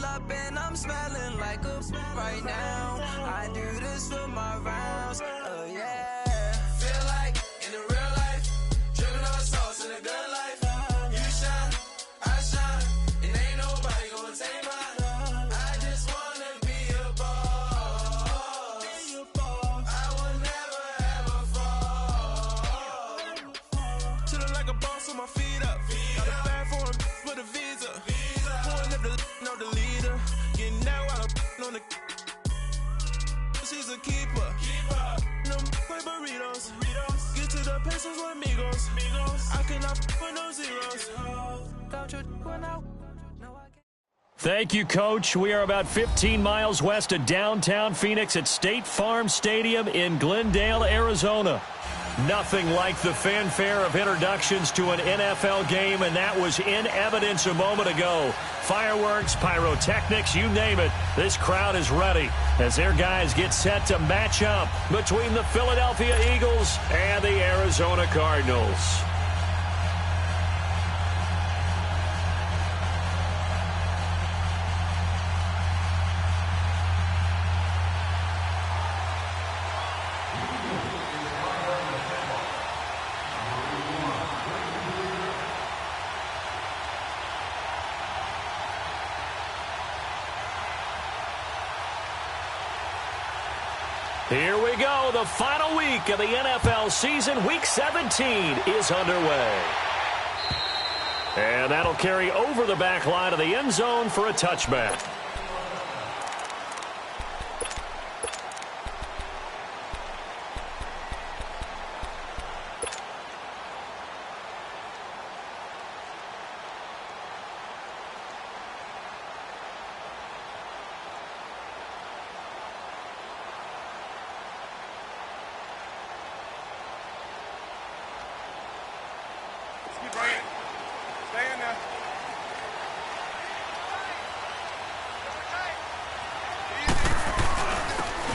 pull up and I'm smelling like a right now. I do this for my rounds, oh yeah. Feel like in the real life, dripping on sauce in a good life. You shine, I shine, and ain't nobody gonna take mine. I just wanna be a boss. I will never ever fall. Chillin' like a boss with my feet up. Got a bag for the visa. Pulling up know the leader. Getting out while I'm on the. She's a keeper. No play burritos. Get to the pesos with amigos. I cannot with no zeros. Don't you run out? Thank you, Coach. We are about 15 miles west of downtown Phoenix at State Farm Stadium in Glendale, Arizona. Nothing like the fanfare of introductions to an NFL game, and that was in evidence a moment ago. Fireworks, pyrotechnics, you name it. This crowd is ready as their guys get set to match up between the Philadelphia Eagles and the Arizona Cardinals. Here we go. The final week of the NFL season. Week 17 is underway. And that'll carry over the back line of the end zone for a touchback.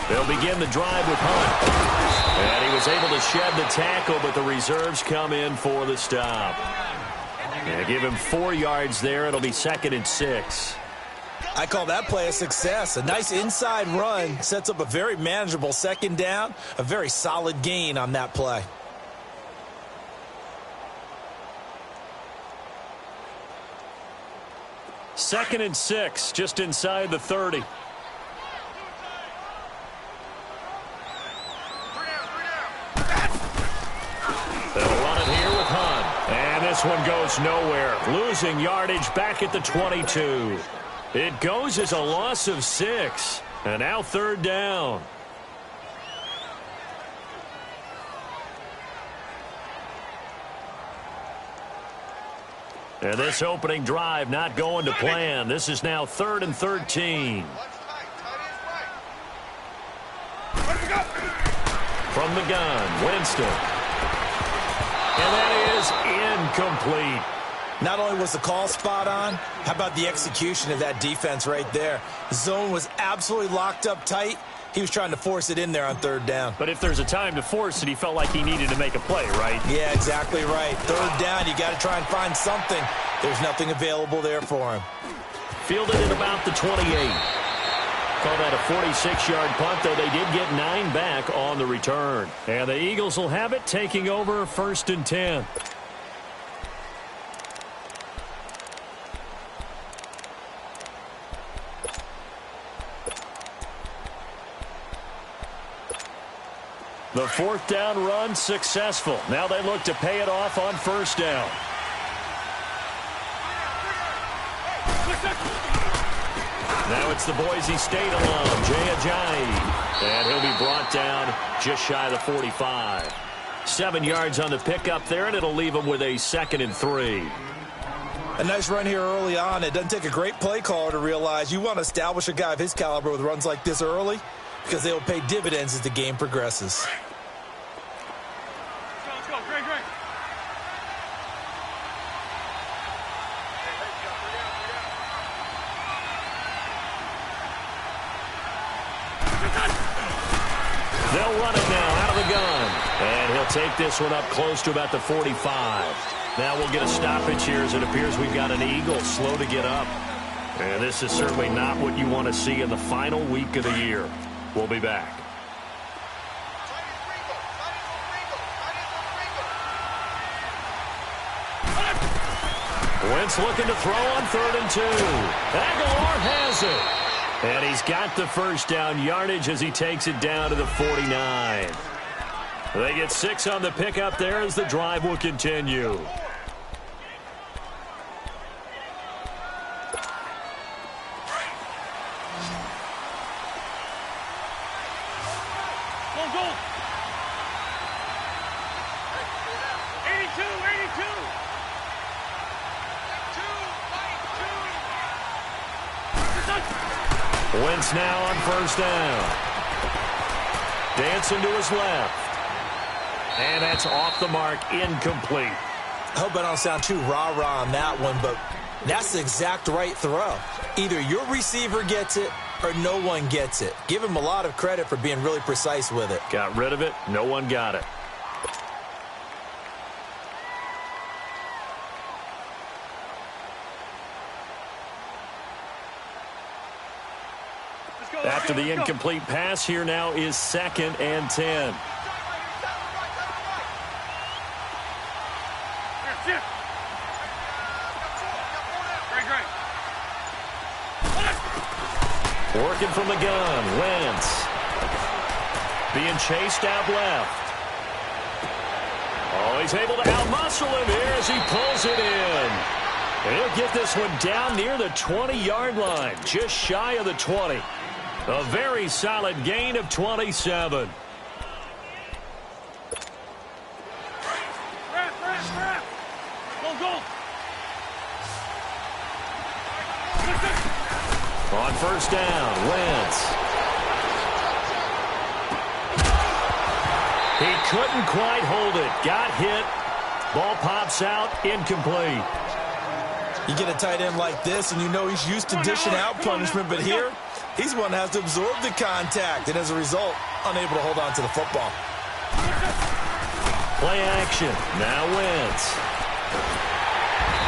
They'll begin the drive with Hunt. And he was able to shed the tackle, but the reserves come in for the stop. And give him 4 yards there. It'll be 2nd and 6. I call that play a success. A nice inside run sets up a very manageable 2nd down. A very solid gain on that play. Second and 6, just inside the 30. They'll run it here with Hunt. And this one goes nowhere. Losing yardage back at the 22. It goes as a loss of 6. And now 3rd down. And this opening drive not going to plan. This is now 3rd and 13. From the gun, Winston. And that is incomplete. Not only was the call spot on, how about the execution of that defense right there? The zone was absolutely locked up tight. He was trying to force it in there on 3rd down. But if there's a time to force it, he felt like he needed to make a play, right? Yeah, exactly right. 3rd down, you got to try and find something. There's nothing available there for him. Fielded at about the 28. Call that a 46-yard punt, though they did get 9 back on the return. And the Eagles will have it, taking over 1st and 10. The 4th down run successful. Now they look to pay it off on 1st down. Now it's the Boise State alum, Jay Ajayi. And he'll be brought down just shy of the 45. 7 yards on the pickup there, and it'll leave him with a 2nd and 3. A nice run here early on. It doesn't take a great play caller to realize you want to establish a guy of his caliber with runs like this early, because they will pay dividends as the game progresses. Let's go, Greg. They'll run it now out of the gun. And he'll take this one up close to about the 45. Now we'll get a stoppage here as it appears we've got an Eagle slow to get up. And this is certainly not what you want to see in the final week of the year. We'll be back. Wentz looking to throw on 3rd and 2. Aguilar has it. And he's got the first down yardage as he takes it down to the 49. They get 6 on the pickup there as the drive will continue. Wentz now on 1st down. Dancing to his left. And that's off the mark, incomplete. I hope I don't sound too rah-rah on that one, but that's the exact right throw. Either your receiver gets it or no one gets it. Give him a lot of credit for being really precise with it. Got rid of it. No one got it. After the incomplete pass, here now is 2nd and 10. Working from the gun, Wentz. Being chased out left. Oh, he's able to out-muscle him here as he pulls it in. And he'll get this one down near the 20-yard line, just shy of the 20. A very solid gain of 27. On 1st down, Wentz. He couldn't quite hold it. Got hit. Ball pops out, incomplete. You get a tight end like this, and you know he's used to dishing out punishment, but here, he's one that has to absorb the contact, and as a result, unable to hold on to the football. Play action. Now Wentz.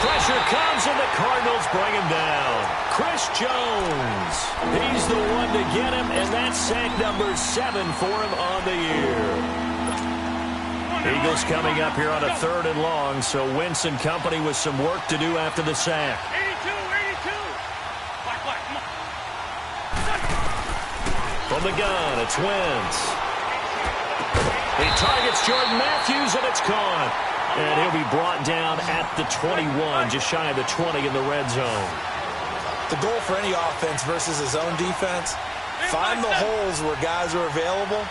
Pressure comes, and the Cardinals bring him down. Chris Jones. He's the one to get him, and that's sack number 7 for him on the year. Eagles coming up here on a 3rd and long, so Wentz and company with some work to do after the sack. 82. Come on. From the gun, it's Wentz. He targets Jordan Matthews, and it's caught. And he'll be brought down at the 21, just shy of the 20 in the red zone. The goal for any offense versus his own defense, find the holes where guys are available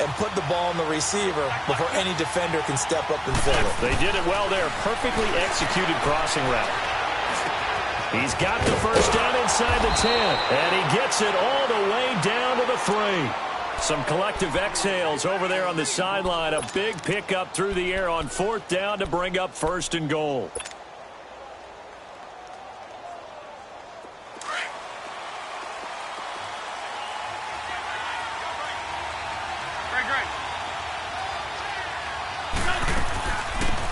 and put the ball in the receiver before any defender can step up and fill it. They did it well there. Perfectly executed crossing route. He's got the first down inside the 10, and he gets it all the way down to the 3. Some collective exhales over there on the sideline. A big pickup through the air on 4th down to bring up 1st and goal.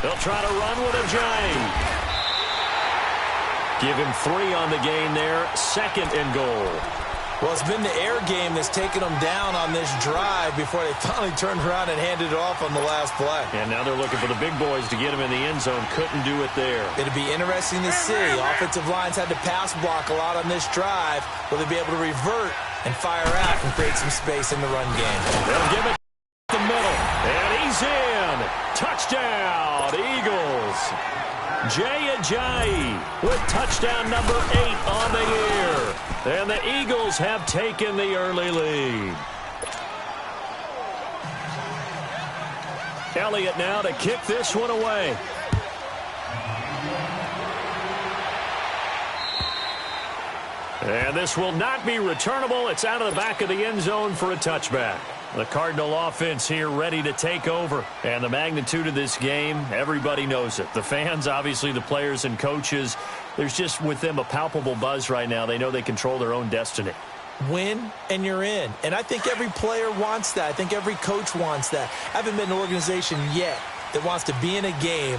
They'll try to run with Ajayi. Give him 3 on the gain there. 2nd and goal. Well, it's been the air game that's taken them down on this drive before they finally turned around and handed it off on the last play. And now they're looking for the big boys to get him in the end zone. Couldn't do it there. It'll be interesting to see. Offensive lines had to pass block a lot on this drive. Will they be able to revert and fire out and create some space in the run game? They'll give it to the middle. And he's in. Touchdown, Eagles. Jay Ajayi with touchdown number 8 on the year. And the Eagles have taken the early lead. Elliott now to kick this one away. And this will not be returnable. It's out of the back of the end zone for a touchback. The Cardinal offense here ready to take over. And the magnitude of this game, everybody knows it. The fans, obviously the players and coaches, there's just with them a palpable buzz right now. They know they control their own destiny. Win and you're in. And I think every player wants that. I think every coach wants that. I haven't been an organization yet that wants to be in a game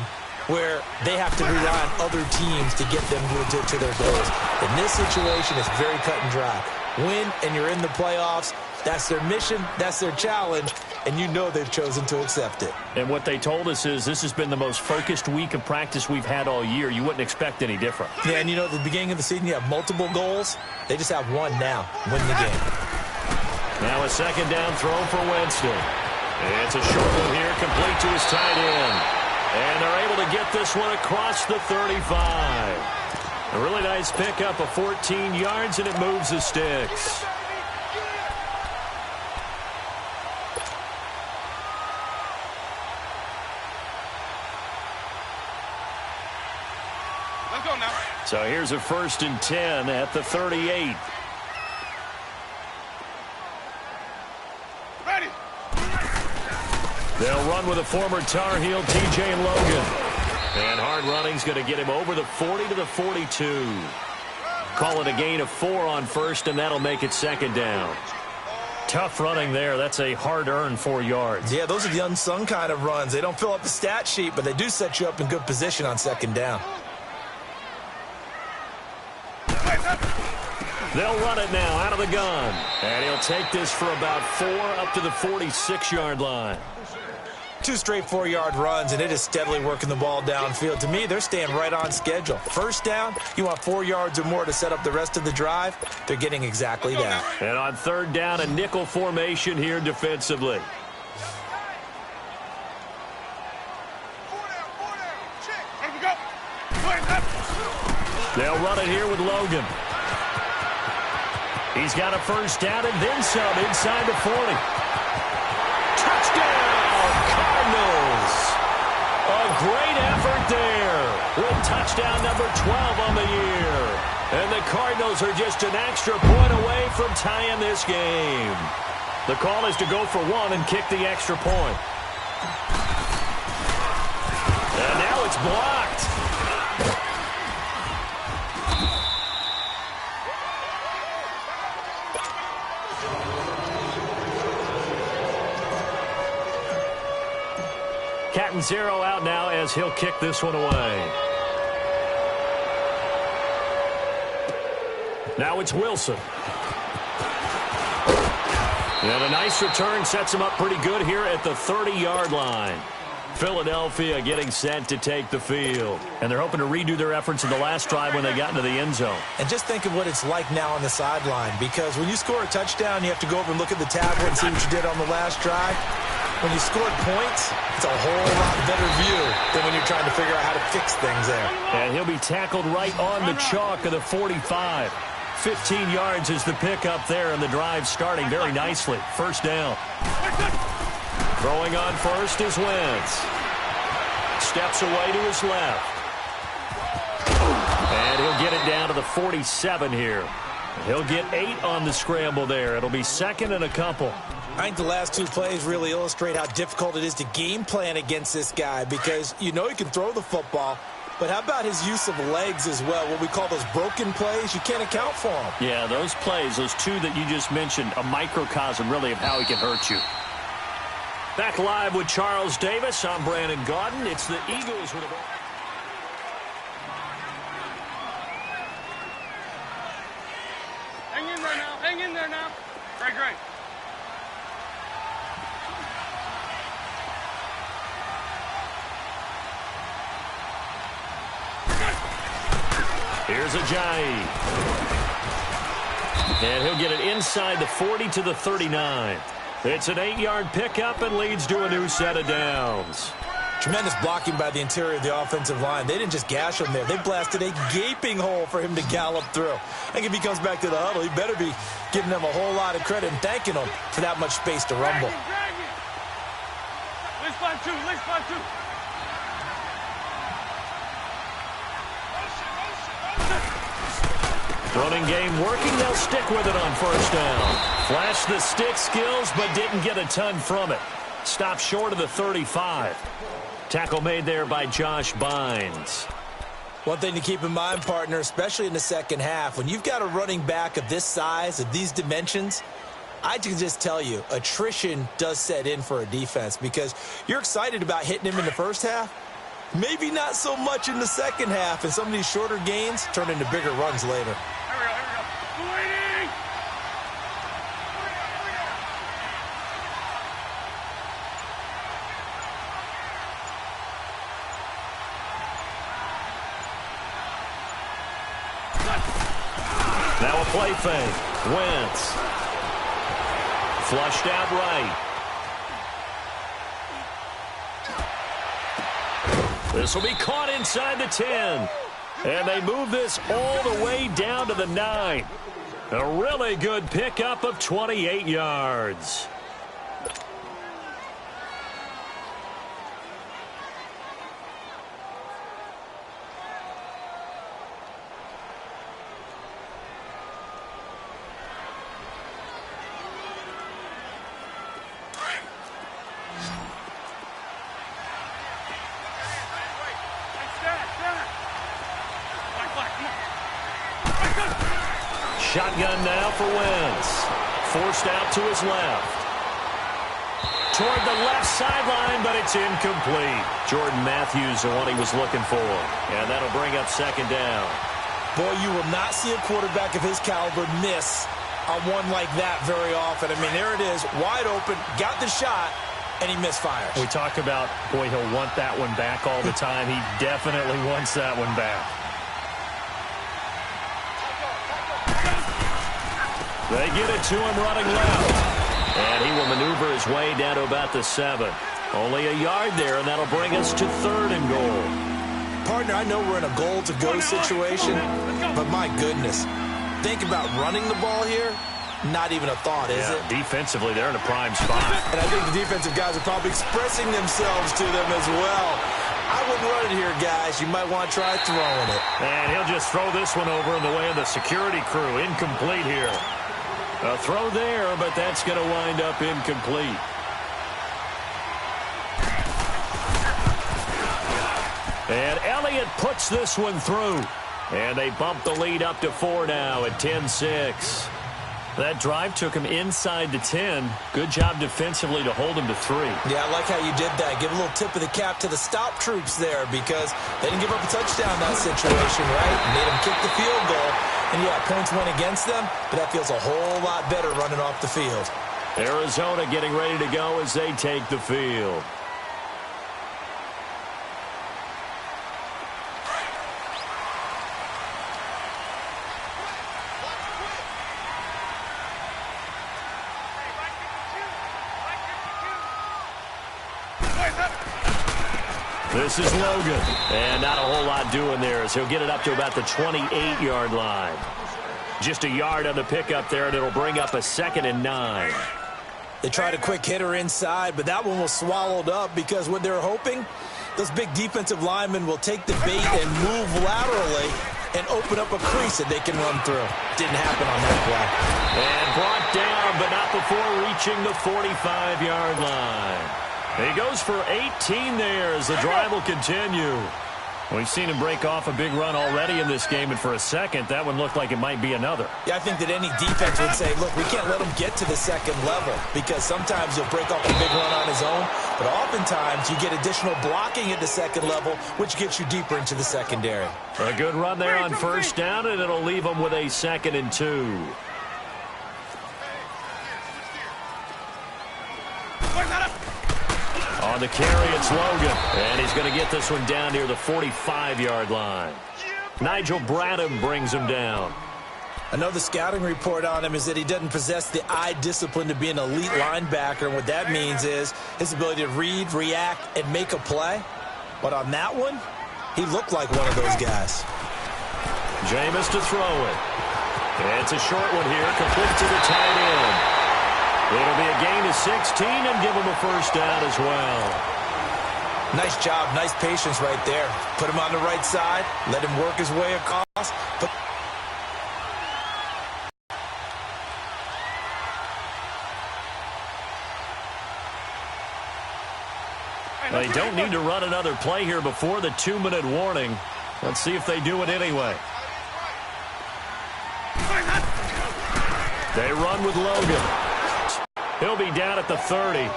where they have to rely on other teams to get them to their goals. In this situation, it's very cut and dry. Win, and you're in the playoffs. That's their mission. That's their challenge. And you know they've chosen to accept it. And what they told us is this has been the most focused week of practice we've had all year. You wouldn't expect any different. Yeah, and you know, at the beginning of the season, you have multiple goals. They just have one now. Win the game. Now a second down throw for Winston. It's a short one here, complete to his tight end. And they're able to get this one across the 35. A really nice pickup of 14 yards, and it moves the sticks. Let's go now. So here's a 1st and 10 at the 38. Ready. They'll run with a former Tar Heel, T.J. Logan. And hard running's going to get him over the 40 to the 42. Call it a gain of 4 on 1st, and that'll make it 2nd down. Tough running there. That's a hard-earned 4 yards. Yeah, those are the unsung kind of runs. They don't fill up the stat sheet, but they do set you up in good position on 2nd down. They'll run it now out of the gun. And he'll take this for about 4 up to the 46-yard line. 2 straight 4-yard runs, and it is steadily working the ball downfield. To me, they're staying right on schedule. 1st down, you want 4 yards or more to set up the rest of the drive. They're getting exactly that. And on 3rd down, a nickel formation here defensively. They'll run it here with Logan. He's got a 1st down and then some inside the 40. Touchdown, Cardinals. A great effort there with touchdown number 12 on the year. And the Cardinals are just an extra point away from tying this game. The call is to go for 1 and kick the extra point. And now it's blocked. Catanzaro out now as he'll kick this one away. Now it's Wilson. And a nice return sets him up pretty good here at the 30-yard line. Philadelphia getting set to take the field. And they're hoping to redo their efforts in the last drive when they got into the end zone. And just think of what it's like now on the sideline, because when you score a touchdown, you have to go over and look at the tablet and see what you did on the last drive. When you scored points, it's a whole lot better view than when you're trying to figure out how to fix things there. And he'll be tackled right on the chalk of the 45. 15 yards is the pickup there, and the drive starting very nicely. 1st down. Throwing on 1st is Wentz. Steps away to his left. And he'll get it down to the 47 here. He'll get 8 on the scramble there. It'll be 2nd and a couple. I think the last 2 plays really illustrate how difficult it is to game plan against this guy, because you know he can throw the football, but how about his use of legs as well? What we call those broken plays, you can't account for them. Yeah, those plays, those 2 that you just mentioned, a microcosm really of how he can hurt you. Back live with Charles Davis. I'm Brandon Gaudin. It's the Eagles with a ball. Hang in there now. Hang in there now. Great, great. Here's Ajayi. And he'll get it inside the 40 to the 39. It's an 8-yard pickup and leads to a new set of downs. Tremendous blocking by the interior of the offensive line. They didn't just gash him there. They blasted a gaping hole for him to gallop through. I think if he comes back to the huddle, he better be giving them a whole lot of credit and thanking them for that much space to rumble. Let's find 2. Let's find 2. Running game working. They'll stick with it on 1st down. Flashed the stick skills, but didn't get a ton from it. Stopped short of the 35. Tackle made there by Josh Bynes. One thing to keep in mind, partner, especially in the second half, when you've got a running back of this size, of these dimensions, I can just tell you, attrition does set in for a defense, because you're excited about hitting him in the first half, Maybe not so much in the second half, and some of these shorter gains turn into bigger runs later. Here we go. Waiting! Now a play fake. Wentz. Flushed out right. This will be caught inside the 10. And they move this all the way down to the 9. A really good pickup of 28 yards. Shotgun now for Wentz. Forced out to his left. Toward the left sideline, but it's incomplete. Jordan Matthews, the one he was looking for. And that'll bring up second down. Boy, you will not see a quarterback of his caliber miss on one like that very often. I mean, there it is, wide open, got the shot, and he misfires. We talk about, boy, he'll want that one back all the time. He definitely wants that one back. They get it to him running left. And he will maneuver his way down to about the 7. Only a yard there, and that'll bring us to 3rd and goal. Partner, I know we're in a goal-to-go situation, but my goodness. Think about running the ball here. Not even a thought, is it? Defensively, they're in a prime spot. And I think the defensive guys are probably expressing themselves to them as well. I wouldn't run it here, guys. You might want to try throwing it. And he'll just throw this one over in the way of the security crew. Incomplete here. A throw there, but that's going to wind up incomplete. And Elliott puts this one through. And they bump the lead up to 4 now at 10-6. That drive took him inside the 10. Good job defensively to hold him to 3. Yeah, I like how you did that. Give a little tip of the cap to the stop troops there because they didn't give up a touchdown in that situation, right? Made them kick the field goal. And, yeah, points went against them, but that feels a whole lot better running off the field. Arizona getting ready to go as they take the field. This is Logan. And not a whole lot doing there as he'll get it up to about the 28-yard line. Just a yard on the pickup there, and it'll bring up a 2nd and 9. They tried a quick hitter inside, but that one was swallowed up because what they're hoping, those big defensive linemen will take the bait and move laterally and open up a crease that they can run through. Didn't happen on that play. And brought down, but not before reaching the 45-yard line. He goes for 18 there as the drive will continue. We've seen him break off a big run already in this game, and for a second, that one looked like it might be another. Yeah, I think that any defense would say, look, we can't let him get to the second level because sometimes he'll break off a big run on his own, but oftentimes you get additional blocking at the second level, which gets you deeper into the secondary. A good run there on first down, and it'll leave him with a 2nd and 2. On the carry, it's Logan. And he's going to get this one down near the 45-yard line. Nigel Bradham brings him down. I know the scouting report on him is that he doesn't possess the eye discipline to be an elite linebacker. And what that means is his ability to read, react, and make a play. But on that one, he looked like one of those guys. Jameis to throw it. It's a short one here, complete to the tight end. It'll be a gain of 16 and give him a first down as well. Nice job, nice patience right there. Put him on the right side, let him work his way across. They don't need to run another play here before the 2-minute warning. Let's see if they do it anyway. They run with Logan. He'll be down at the 30.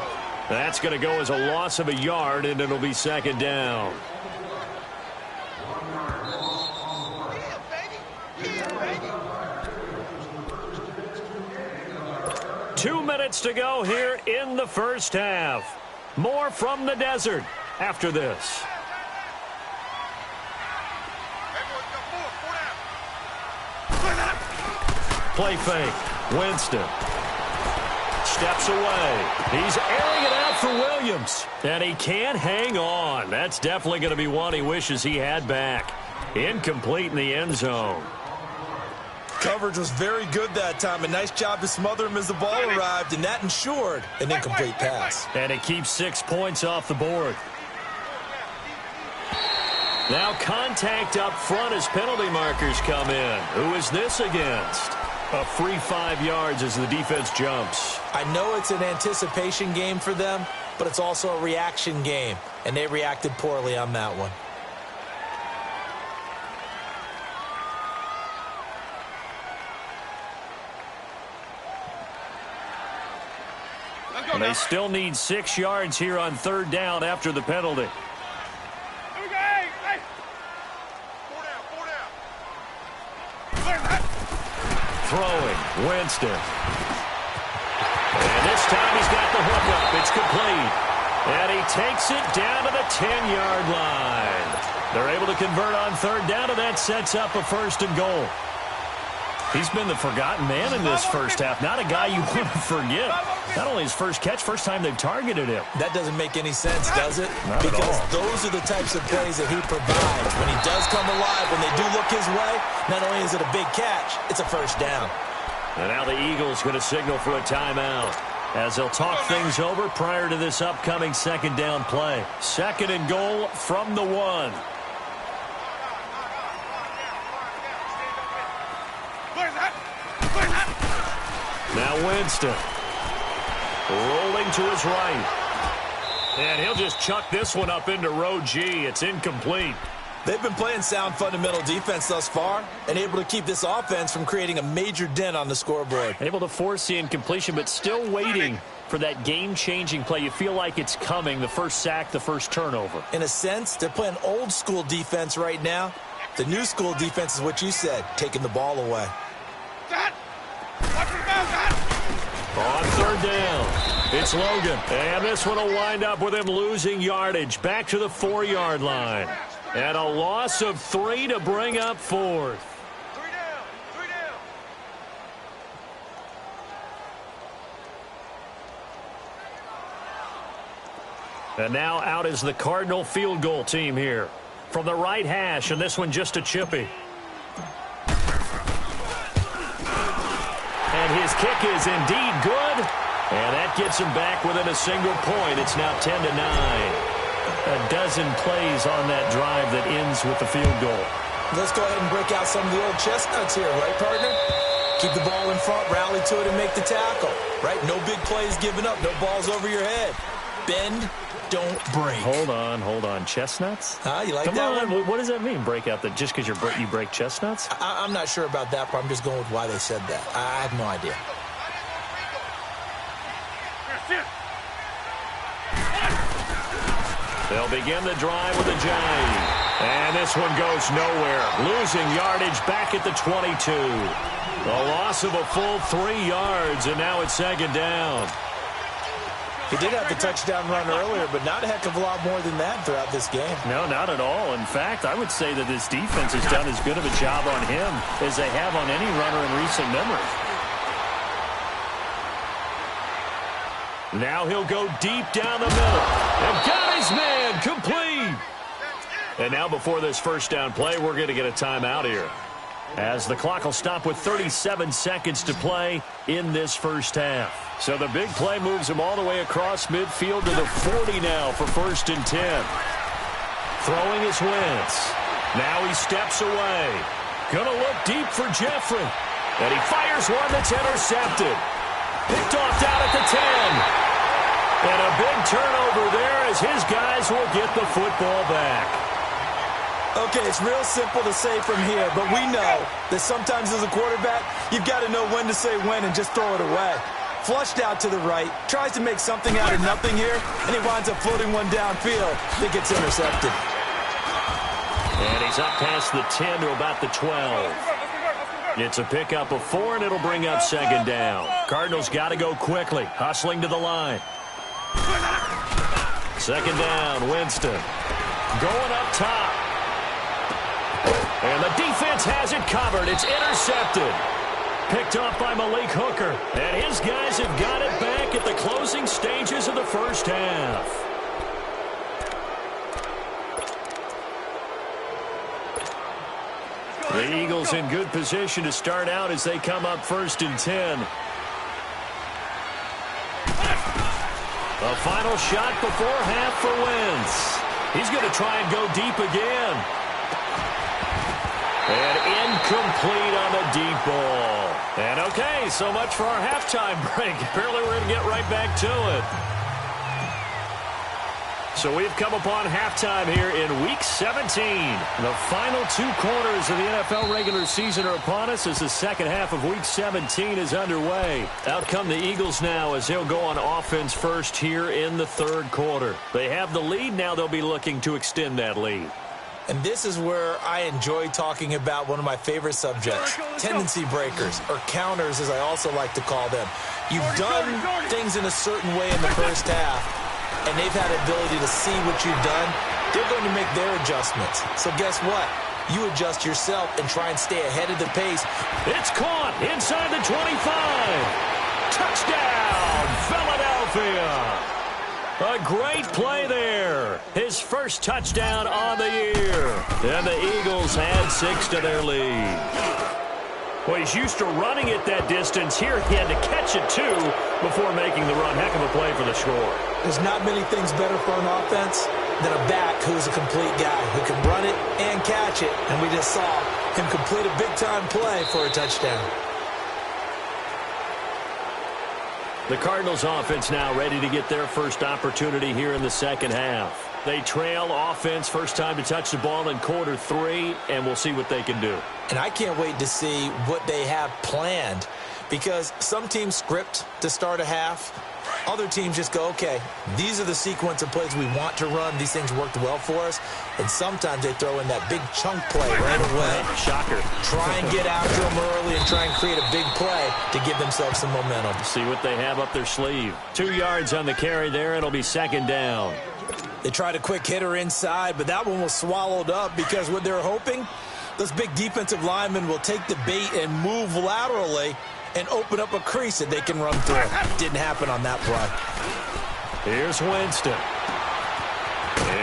That's going to go as a loss of a yard, and it'll be 2nd down. 2 minutes to go here in the first half. More from the desert after this. Play fake. Winston steps away. He's airing it out for Williams. And he can't hang on. That's definitely going to be one he wishes he had back. Incomplete in the end zone. Coverage was very good that time. A nice job to smother him as the ball arrived, and that ensured an incomplete pass. And it keeps 6 points off the board. Now contact up front as penalty markers come in. Who is this against? A free 5 yards as the defense jumps. I know it's an anticipation game for them, but it's also a reaction game, and they reacted poorly on that one. And they still need 6 yards here on third down after the penalty. Throwing, Winston. And this time he's got the hook up. It's complete. And he takes it down to the 10-yard line. They're able to convert on third down, and that sets up a 1st and goal. He's been the forgotten man in this first half. Not a guy you want to forget. Not only his first catch, first time they've targeted him. That doesn't make any sense, does it? Not at all. Because those are the types of plays that he provides. When he does come alive, when they do look his way, not only is it a big catch, it's a 1st down. And now the Eagles going to signal for a timeout as they'll talk things over prior to this upcoming 2nd down play. 2nd and goal from the 1. Now Winston rolling to his right. And he'll just chuck this one up into row G. It's incomplete. They've been playing sound fundamental defense thus far and able to keep this offense from creating a major dent on the scoreboard. Able to force the incompletion, but still waiting for that game-changing play. You feel like it's coming, the first sack, the first turnover. In a sense, they're playing old-school defense right now. The new-school defense is what you said, taking the ball away. On third down, it's Logan. And this one will wind up with him losing yardage back to the 4-yard line. And a loss of 3 to bring up 4th. And now out is the Cardinal field goal team here. From the right hash, and this one just a chippy. And his kick is indeed good. And that gets him back within a single point. It's now 10-9. A dozen plays on that drive that ends with the field goal. Let's go ahead and break out some of the old chestnuts here, right, partner? Keep the ball in front, rally to it, and make the tackle, right? No big plays given up, no balls over your head. Bend, don't break. Hold on. Chestnuts? You like Come that on. one? What does that mean, break out? That just because you break chestnuts? I'm not sure about that part. I'm just going with why they said that. I have no idea. They'll begin the drive with a jive. And this one goes nowhere. Losing yardage back at the 22. A loss of a full 3 yards, and now it's 2nd down. He did have the touchdown run earlier, but not a heck of a lot more than that throughout this game. No, not at all. In fact, I would say that this defense has done as good of a job on him as they have on any runner in recent memory. Now he'll go deep down the middle. And got his man complete. And now before this 1st down play, we're going to get a timeout here, as the clock will stop with 37 seconds to play in this first half. So the big play moves him all the way across midfield to the 40 now for 1st and 10. Throwing his Wentz. Now he steps away. Gonna look deep for Jeffrey. And he fires one that's intercepted. Picked off down at the 10. And a big turnover there as his guys will get the football back. Okay, it's real simple to say from here, but we know that sometimes as a quarterback, you've got to know when to say when and just throw it away. Flushed out to the right, tries to make something out of nothing here, and he winds up floating one downfield that gets intercepted. And he's up past the 10 to about the 12. It's a pickup of 4, and it'll bring up second down. Cardinals got to go quickly, hustling to the line. Second down, Winston. Going up top. And the defense has it covered. It's intercepted. Picked off by Malik Hooker. And his guys have got it back at the closing stages of the first half. The Eagles in good position to start out as they come up 1st and 10. A final shot before half for Wentz. He's going to try and go deep again. And incomplete on the deep ball. And okay, so much for our halftime break. Apparently we're going to get right back to it. So we've come upon halftime here in Week 17. The final 2 quarters of the NFL regular season are upon us as the second half of Week 17 is underway. Out come the Eagles now as they'll go on offense first here in the 3rd quarter. They have the lead. Now they'll be looking to extend that lead. And this is where I enjoy talking about one of my favorite subjects, tendency breakers, or counters as I also like to call them. You've done things in a certain way in the first half, and they've had the ability to see what you've done. They're going to make their adjustments. So guess what? You adjust yourself and try and stay ahead of the pace. It's caught inside the 25. Touchdown, Philadelphia. A great play there. His first touchdown on the year. And the Eagles add 6 to their lead. Well, he's used to running it that distance. Here he had to catch it, too, before making the run. Heck of a play for the score. There's not many things better for an offense than a back who's a complete guy who can run it and catch it. And we just saw him complete a big-time play for a touchdown. The Cardinals offense now ready to get their first opportunity here in the second half. They trail offense, first time to touch the ball in quarter 3, and we'll see what they can do. And I can't wait to see what they have planned, because some teams script to start a half. Other teams just go, okay, these are the sequence of plays we want to run. These things worked well for us. And sometimes they throw in that big chunk play right away. Shocker. Try and get after them early and try and create a big play to give themselves some momentum. See what they have up their sleeve. 2 yards on the carry there. It'll be second down. They tried a quick hitter inside, but that one was swallowed up because what they're hoping, those big defensive linemen will take the bait and move laterally and open up a crease that they can run through. Didn't happen on that play. Here's Winston.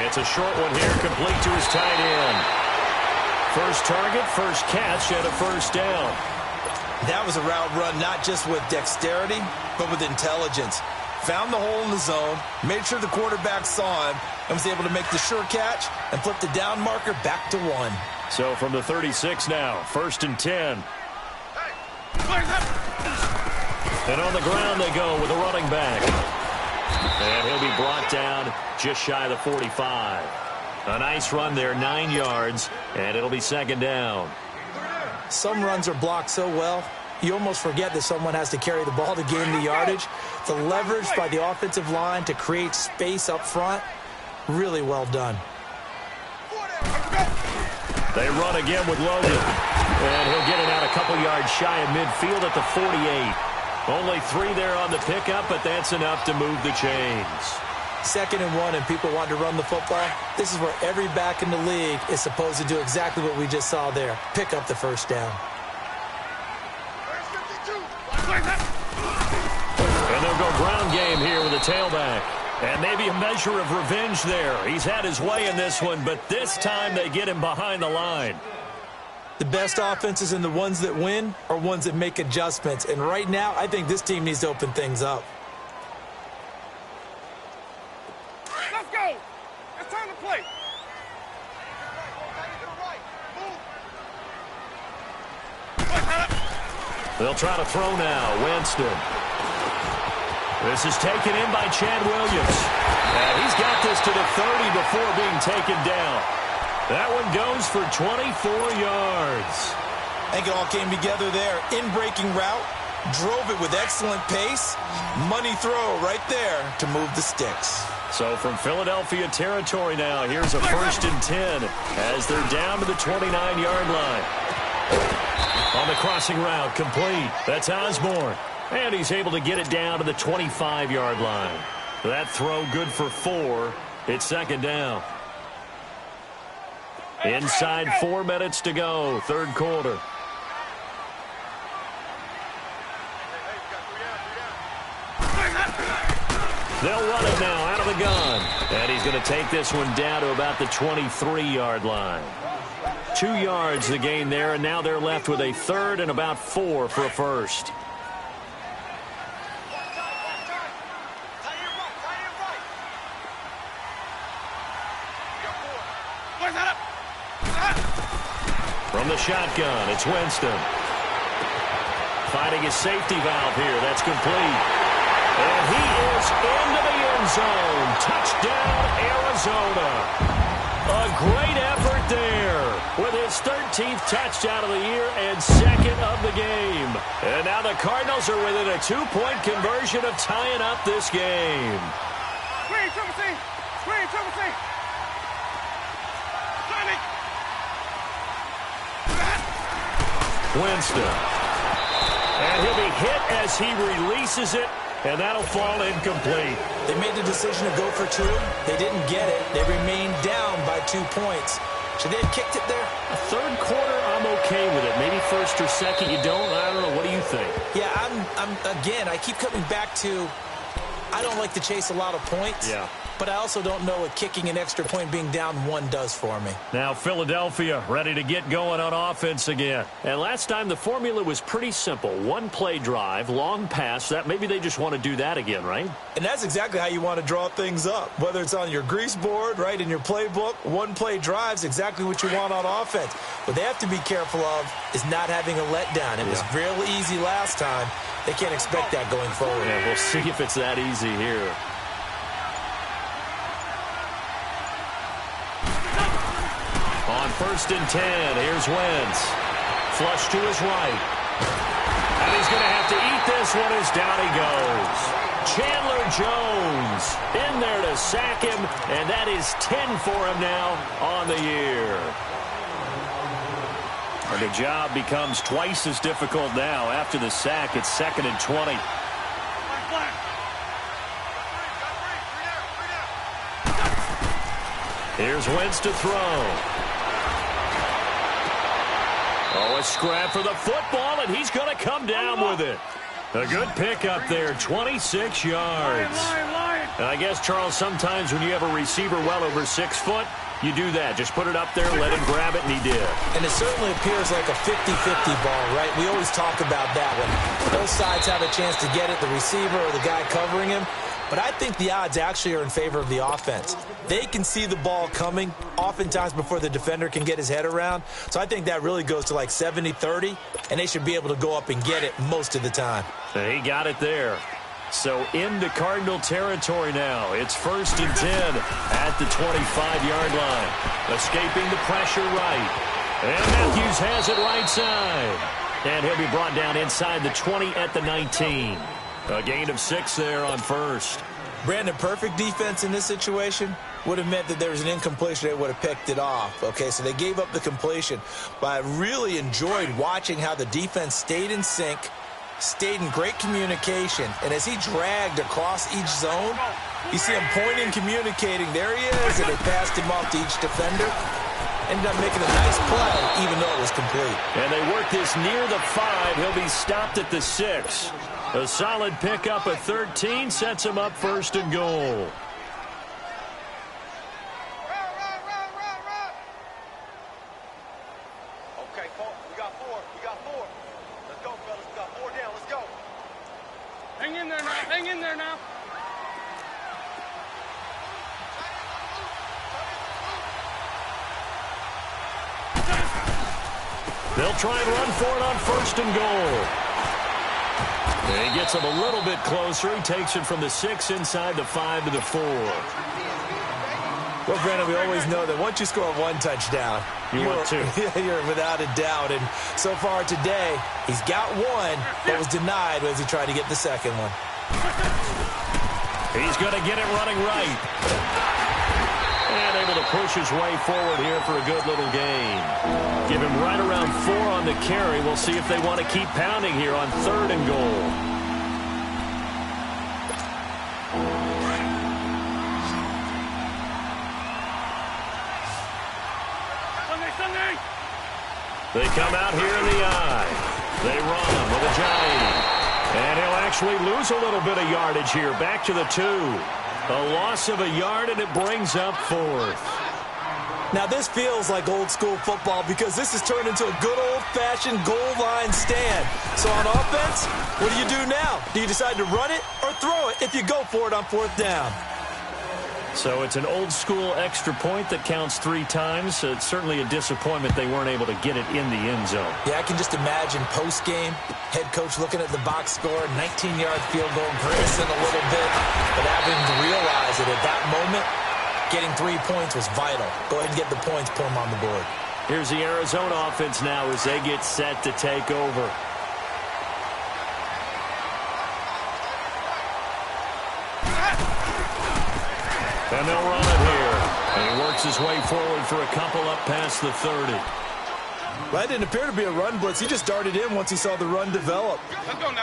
It's a short one here, complete to his tight end. First target, first catch, and a first down. That was a route run not just with dexterity, but with intelligence. Found the hole in the zone, made sure the quarterback saw him, and was able to make the sure catch and flip the down marker back to 1. So from the 36 now, 1st and 10. And on the ground they go with a running back. And he'll be brought down just shy of the 45. A nice run there, 9 yards, and it'll be second down. Some runs are blocked so well, you almost forget that someone has to carry the ball to gain the yardage. The leverage by the offensive line to create space up front, really well done. They run again with Logan. And he'll get it out a couple yards shy of midfield at the 48. Only 3 there on the pickup, but that's enough to move the chains. 2nd and 1, and people want to run the football. This is where every back in the league is supposed to do exactly what we just saw there. Pick up the first down. And they'll go ground game here with a tailback. And maybe a measure of revenge there. He's had his way in this one, but this time they get him behind the line. The best offenses and the ones that win are ones that make adjustments. And right now, I think this team needs to open things up. Let's go. It's time to play. They'll try to throw now. Winston. This is taken in by Chad Williams. And he's got this to the 30 before being taken down. That one goes for 24 yards. I think it all came together there. In-breaking route, drove it with excellent pace. Money throw right there to move the sticks. So from Philadelphia territory now, here's a 1st and 10 as they're down to the 29-yard line. On the crossing route, complete. That's Osborne. And he's able to get it down to the 25-yard line. That throw good for 4. It's second down. Inside 4 minutes to go, third quarter. They'll run it now out of the gun. And he's going to take this one down to about the 23-yard line. 2 yards the gain there, and now they're left with a third and about 4 for a first. From the shotgun, it's Winston. Finding his safety valve here. That's complete. And he is into the end zone. Touchdown, Arizona. A great effort there with his 13th touchdown of the year and second of the game. And now the Cardinals are within a 2-point conversion of tying up this game. Screen, triple C. Screen, triple C. Winston. And he'll be hit as he releases it, and that'll fall incomplete. They made the decision to go for 2. They didn't get it. They remained down by 2 points. Should they have kicked it there? A third quarter, I'm okay with it. Maybe first or second, you don't. I don't know. What do you think? Yeah, again, I keep coming back to I don't like to chase a lot of points. Yeah. But I also don't know what kicking an extra point being down 1 does for me. Now Philadelphia ready to get going on offense again. And last time the formula was pretty simple. 1-play drive, long pass. That maybe they just want to do that again, right? And that's exactly how you want to draw things up. Whether it's on your grease board, right, in your playbook, 1-play drive's exactly what you want on offense. What they have to be careful of is not having a letdown. It was real easy last time. They can't expect that going forward. Yeah, we'll see if it's that easy here. On 1st and 10, here's Wentz. Flush to his right. And he's going to have to eat this one as down he goes. Chandler Jones in there to sack him, and that is 10 for him now on the year. And the job becomes twice as difficult now. After the sack, it's 2nd and 20. Here's Wentz to throw. Oh, a scrap for the football, and he's going to come down with it. A good pickup there, 26 yards. And I guess, Charles, sometimes when you have a receiver well over 6 foot, you do that. Just put it up there, let him grab it, and he did. And it certainly appears like a 50-50 ball, right? We always talk about that when both sides have a chance to get it, the receiver or the guy covering him. But I think the odds actually are in favor of the offense. They can see the ball coming oftentimes before the defender can get his head around. So I think that really goes to like 70-30, and they should be able to go up and get it most of the time. And he got it there. So into Cardinal territory now. It's 1st and 10 at the 25-yard line. Escaping the pressure right. And Matthews has it right side. And he'll be brought down inside the 20 at the 19. A gain of 6 there on 1st. Brandon, perfect defense in this situation would have meant that there was an incompletion. They would have picked it off. Okay, so they gave up the completion. But I really enjoyed watching how the defense stayed in sync, stayed in great communication. And as he dragged across each zone, you see him pointing, communicating. There he is, and they passed him off to each defender. Ended up making a nice play, even though it was complete. And they work this near the 5. He'll be stopped at the 6. A solid pickup of 13 sets him up 1st and goal. Okay, we got 4. We got 4. Let's go, fellas. We got 4 down. Let's go. Hang in there now. Hang in there now. They'll try and run for it on 1st and goal. And he gets him a little bit closer. He takes it from the 6 inside the 5 to the 4. Well, Brandon, we always know that once you score 1 touchdown, want 2. You're without a doubt. And so far today, he's got 1, but was denied as he tried to get the second one. He's going to get it running right. And able to push his way forward here for a good little gain. Give him right around 4 on the carry. We'll see if they want to keep pounding here on 3rd and goal. Sunday. They come out here in the eye. They run with a giant. And he'll actually lose a little bit of yardage here. Back to the 2. A loss of a yard, and it brings up 4th. Now, this feels like old-school football because this has turned into a good old-fashioned goal line stand. So on offense, what do you do now? Do you decide to run it or throw it if you go for it on 4th down? So it's an old-school extra point that counts 3 times. It's certainly a disappointment they weren't able to get it in the end zone. Yeah, I can just imagine post-game, head coach looking at the box score, 19-yard field goal, grimacing a little bit, but having to realize that at that moment, getting 3 points was vital. Go ahead and get the points, put them on the board. Here's the Arizona offense now as they get set to take over. And they'll run it here. And he works his way forward for a couple up past the 30. That didn't appear to be a run blitz. He just darted in once he saw the run develop.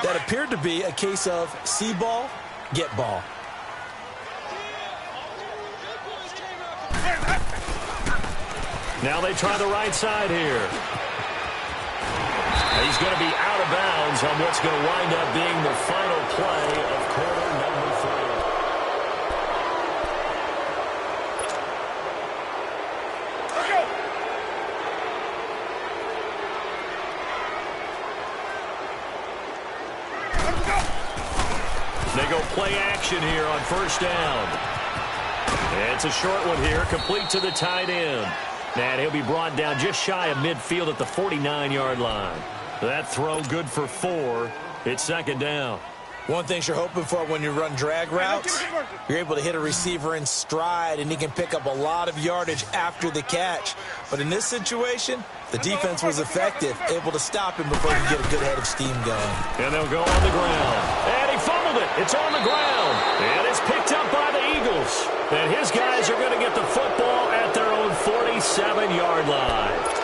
That appeared to be a case of see ball, get ball. Now they try the right side here. He's going to be out of bounds on what's going to wind up being the final play of quarter number 3. They go play action here on 1st down. It's a short one here, complete to the tight end. And he'll be brought down just shy of midfield at the 49-yard line. That throw good for 4. It's 2nd down. One thing you're hoping for when you run drag routes, you're able to hit a receiver in stride, and he can pick up a lot of yardage after the catch. But in this situation, the defense was effective, able to stop him before he could get a good head of steam going. And they'll go on the ground. And he fumbled it. It's on the ground. And it's picked up by the Eagles. And his guys are going to get the football at their own 47-yard line.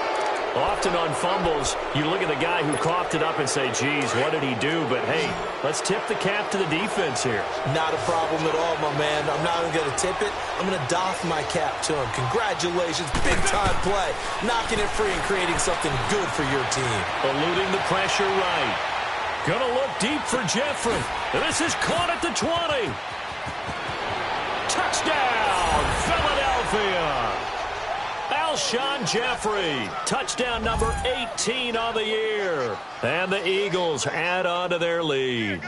Often on fumbles, you look at the guy who coughed it up and say, geez, what did he do? But, hey, let's tip the cap to the defense here. Not a problem at all, my man. I'm not even going to tip it. I'm going to doff my cap to him. Congratulations, big-time play. Knocking it free and creating something good for your team. Eluding the pressure right. Going to look deep for Jeffrey. And this is caught at the 20. Touchdown, Philadelphia. Alshon Jeffrey, touchdown number 18 on the year. And the Eagles add on to their lead.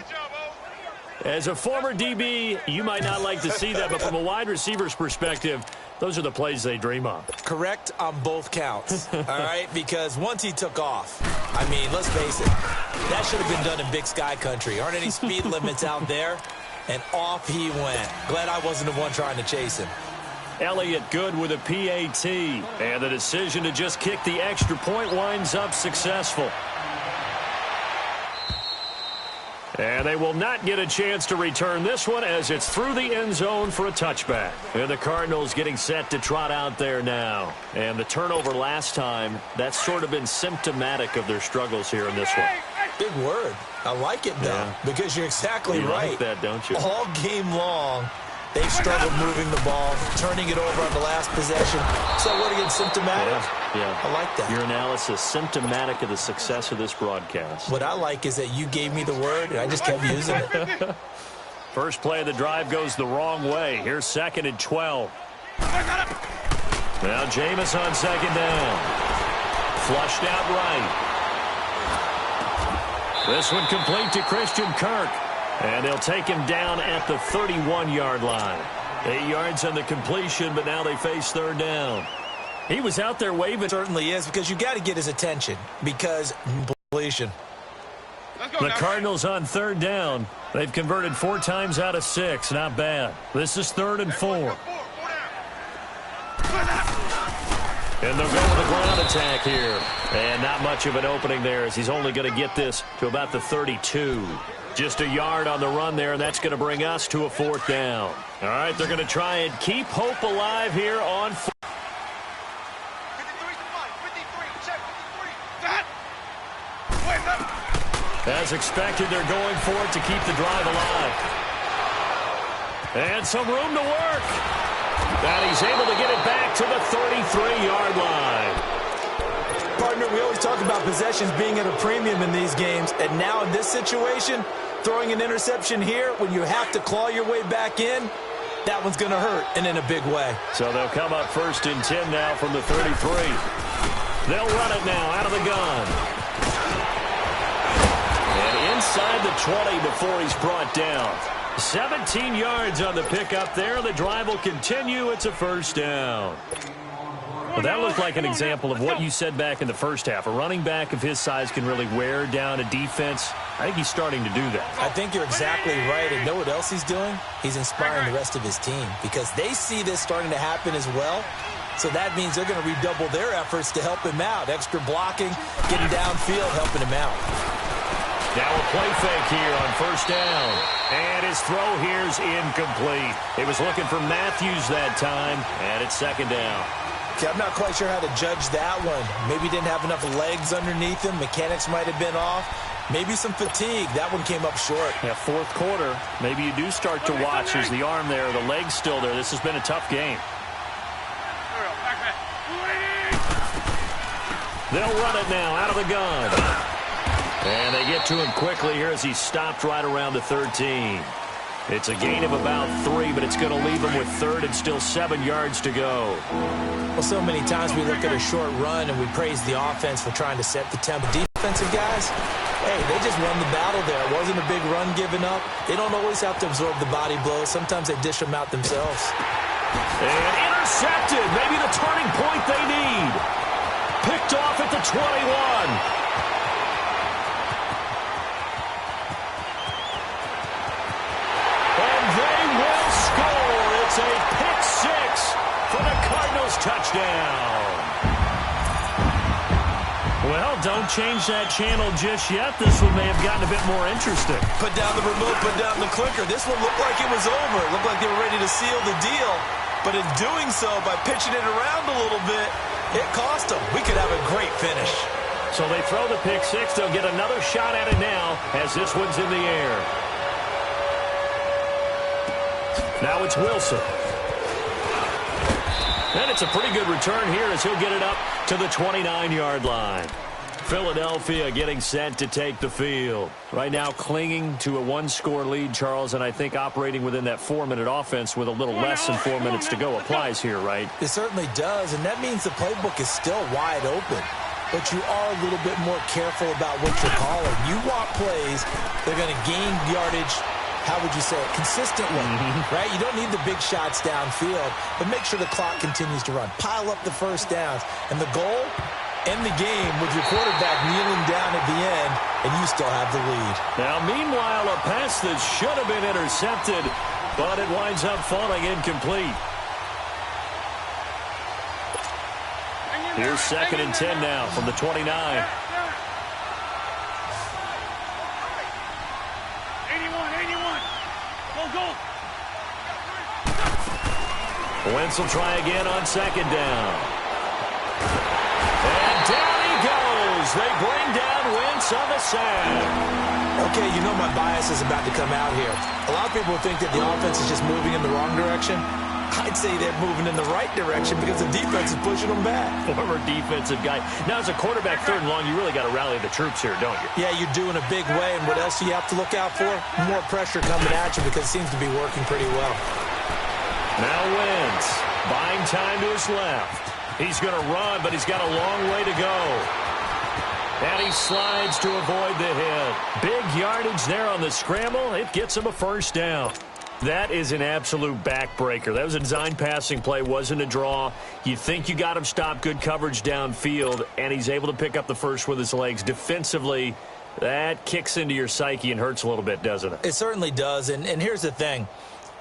As a former DB, you might not like to see that, but from a wide receiver's perspective, those are the plays they dream of. Correct on both counts, all right? Because once he took off, I mean, let's face it, that should have been done in Big Sky country. Aren't any speed limits out there? And off he went. Glad I wasn't the one trying to chase him. Elliott good with a PAT. And the decision to just kick the extra point winds up successful. And they will not get a chance to return this one as it's through the end zone for a touchback. And the Cardinals getting set to trot out there now. And the turnover last time, that's sort of been symptomatic of their struggles here in this one. Big word. I like it, though, because you're exactly right. Like that, don't you? All game long, they've struggled moving the ball, turning it over on the last possession. So what again, symptomatic? Yeah. I like that. Your analysis, symptomatic of the success of this broadcast. What I like is that you gave me the word, and I just kept using it. First play of the drive goes the wrong way. Here's 2nd and 12. Now Jameis on 2nd down. Flushed out right. This one complete to Christian Kirk. And they'll take him down at the 31-yard line. 8 yards on the completion, but now they face 3rd down. He was out there waving. Certainly is, because you got to get his attention, because completion. The Cardinals on 3rd down. They've converted 4 times out of 6. Not bad. This is 3rd and 4. And they'll go with a ground attack here. And not much of an opening there as he's only going to get this to about the 32. Just a yard on the run there, and that's going to bring us to a 4th down. All right, they're going to try and keep hope alive here on 4th. 53's fine. 53. Check 53. Wait, no. As expected, they're going for it to keep the drive alive. And some room to work. And he's able to get it back to the 33-yard line. Partner, we always talk about possessions being at a premium in these games, and now in this situation, throwing an interception here when you have to claw your way back in, that one's going to hurt, and in a big way. So they'll come up 1st and 10 now from the 33. They'll run it now out of the gun. And inside the 20 before he's brought down. 17 yards on the pickup there. The drive will continue. It's a 1st down. Well, that looked like an example of what you said back in the first half. A running back of his size can really wear down a defense. I think he's starting to do that. I think you're exactly right. And know what else he's doing? He's inspiring the rest of his team because they see this starting to happen as well. So that means they're going to redouble their efforts to help him out. Extra blocking, getting downfield, helping him out. Now a play fake here on 1st down. And his throw here's incomplete. He was looking for Matthews that time, and it's 2nd down. Okay, I'm not quite sure how to judge that one. Maybe didn't have enough legs underneath him. Mechanics might have been off. Maybe some fatigue. That one came up short. Yeah, 4th quarter. Maybe you do start to watch as the arm there, the leg's still there. This has been a tough game. They'll run it now out of the gun. And they get to him quickly here as he's stopped right around the 13. It's a gain of about 3, but it's going to leave him with 3rd and still 7 yards to go. Well, so many times we look at a short run and we praise the offense for trying to set the tempo. Defensive guys, hey, they just won the battle there. It wasn't a big run given up. They don't always have to absorb the body blows. Sometimes they dish them out themselves. And intercepted. Maybe the turning point they need. Picked off at the 21. A pick 6 for the Cardinals touchdown. Well, don't change that channel just yet. This one may have gotten a bit more interesting. Put down the remote, put down the clicker. This one looked like it was over. It looked like they were ready to seal the deal. But in doing so, by pitching it around a little bit, it cost them. We could have a great finish. So they throw the pick 6. They'll get another shot at it now as this one's in the air. Now it's Wilson. And it's a pretty good return here as he'll get it up to the 29-yard line. Philadelphia getting set to take the field. Right now clinging to a 1-score lead, Charles, and I think operating within that 4-minute offense with a little less than 4 minutes to go applies here, right? It certainly does, and that means the playbook is still wide open. But you are a little bit more careful about what you're calling. You want plays that are going to gain yardage, how would you say it, consistently, right? You don't need the big shots downfield, but make sure the clock continues to run. Pile up the first downs. And the goal, end the game with your quarterback kneeling down at the end, and you still have the lead. Now, meanwhile, a pass that should have been intercepted, but it winds up falling incomplete. Here's 2nd and 10 now from the 29. Wentz will try again on 2nd down. And down he goes. They bring down Wentz on the sack. Okay, you know my bias is about to come out here. A lot of people think that the offense is just moving in the wrong direction. I'd say they're moving in the right direction because the defense is pushing them back. Former defensive guy. Now, as a quarterback, 3rd and long, you really got to rally the troops here, don't you? Yeah, you do in a big way. And what else do you have to look out for? More pressure coming at you because it seems to be working pretty well. Now Wentz, buying time to his left. He's going to run, but he's got a long way to go. And he slides to avoid the hit. Big yardage there on the scramble. It gets him a 1st down. That is an absolute backbreaker. That was a design passing play, wasn't a draw. You think you got him stopped, good coverage downfield, and he's able to pick up the first with his legs. Defensively, that kicks into your psyche and hurts a little bit, doesn't it? It certainly does, and here's the thing.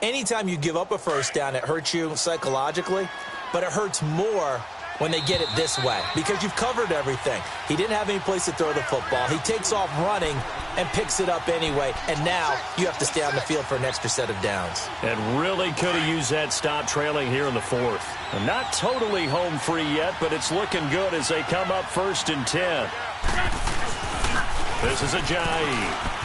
Anytime you give up a 1st down, it hurts you psychologically, but it hurts more when they get it this way because you've covered everything. He didn't have any place to throw the football. He takes off running, and picks it up anyway. And now you have to stay on the field for an extra set of downs. And really could have used that stop trailing here in the fourth. And not totally home free yet, but it's looking good as they come up 1st and 10. This is Ajayi.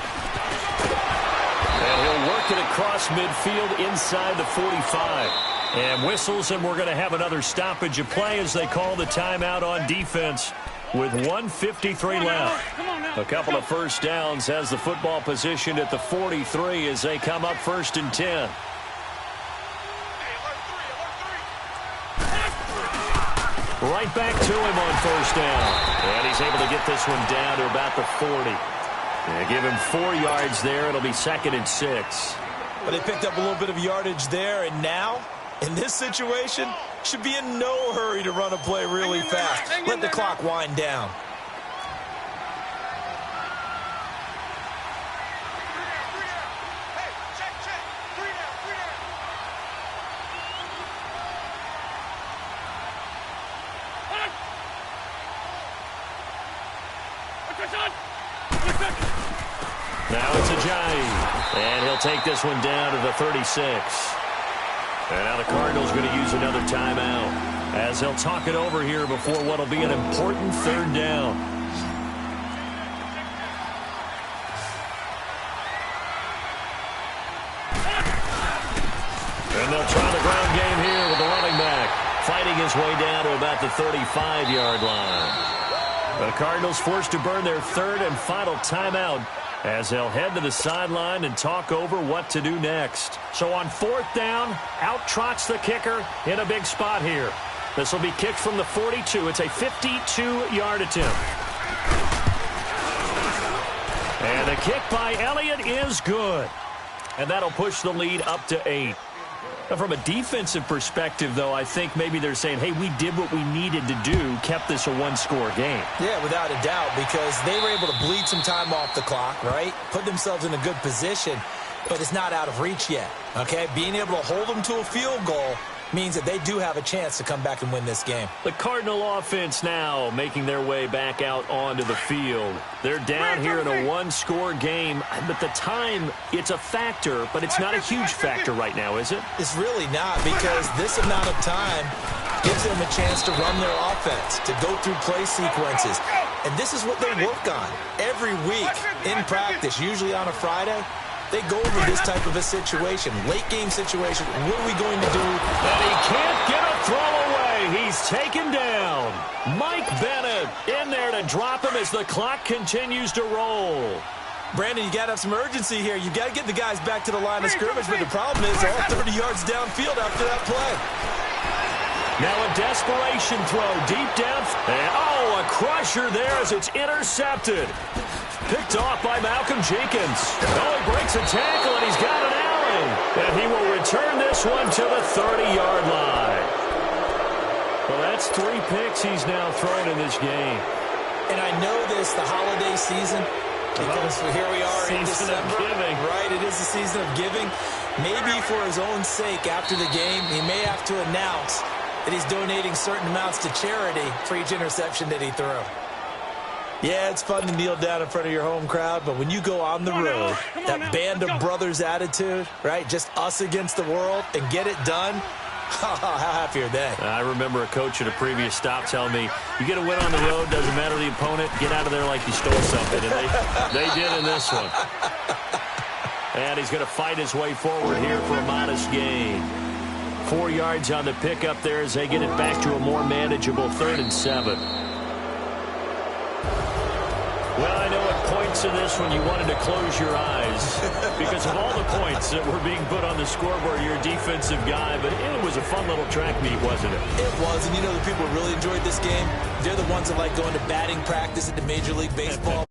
And he'll work it across midfield inside the 45. And whistles, and we're going to have another stoppage of play as they call the timeout on defense with 1:53 left. A couple of first downs has the football positioned at the 43 as they come up 1st and 10. Right back to him on 1st down. And he's able to get this one down to about the 40. And give him 4 yards there. It'll be 2nd and 6. But they picked up a little bit of yardage there, and now, in this situation, should be in no hurry to run a play really fast. Let the clock wind down. Now it's Ajayi, and he'll take this one down to the 36. And now the Cardinals going to use another timeout as they'll talk it over here before what will be an important 3rd down. And they'll try the ground game here with the running back, fighting his way down to about the 35-yard line. The Cardinals forced to burn their 3rd and final timeout as they'll head to the sideline and talk over what to do next. So on 4th down, out trots the kicker in a big spot here. This will be kicked from the 42. It's a 52-yard attempt. And the kick by Elliott is good. And that'll push the lead up to 8. Now, from a defensive perspective, though, I think maybe they're saying, hey, we did what we needed to do, kept this a one-score game. Yeah, without a doubt, because they were able to bleed some time off the clock, right? Put themselves in a good position, but it's not out of reach yet, okay? Being able to hold them to a field goal means that they do have a chance to come back and win this game. The Cardinal offense now making their way back out onto the field. They're down here in a one-score game, but the time, it's a factor, but it's not a huge factor right now, is it? It's really not, because this amount of time gives them a chance to run their offense, to go through play sequences. And this is what they work on every week in practice, usually on a Friday. They go over this type of a situation, late-game situation. What are we going to do? And he can't get a throw away. He's taken down. Mike Bennett in there to drop him as the clock continues to roll. Brandon, you got to have some urgency here. You got to get the guys back to the line of scrimmage, but the problem is they're all 30 yards downfield after that play. Now a desperation throw deep down. And, a crusher there as it's intercepted. Picked off by Malcolm Jenkins. He breaks a tackle, and he's got an alley. And he will return this one to the 30-yard line. Well, that's 3 picks he's now thrown in this game. And I know this, the holiday season, because here we are in December. Giving. Right, it is the season of giving. Maybe for his own sake after the game, he may have to announce that he's donating certain amounts to charity for each interception that he threw. Yeah, it's fun to kneel down in front of your home crowd, but when you go on the road, that band of brothers attitude, right, just us against the world, and get it done, how happy are they? I remember a coach at a previous stop telling me, you get a win on the road, doesn't matter the opponent, get out of there like you stole something. And they did in this one. And he's going to fight his way forward here for a modest gain. 4 yards on the pickup there as they get it back to a more manageable 3rd and 7. Well, I know at points in this one you wanted to close your eyes because of all the points that were being put on the scoreboard. You're a defensive guy, but it was a fun little track meet, wasn't it? It was, and you know the people who really enjoyed this game, they're the ones that like going to batting practice at the Major League Baseball.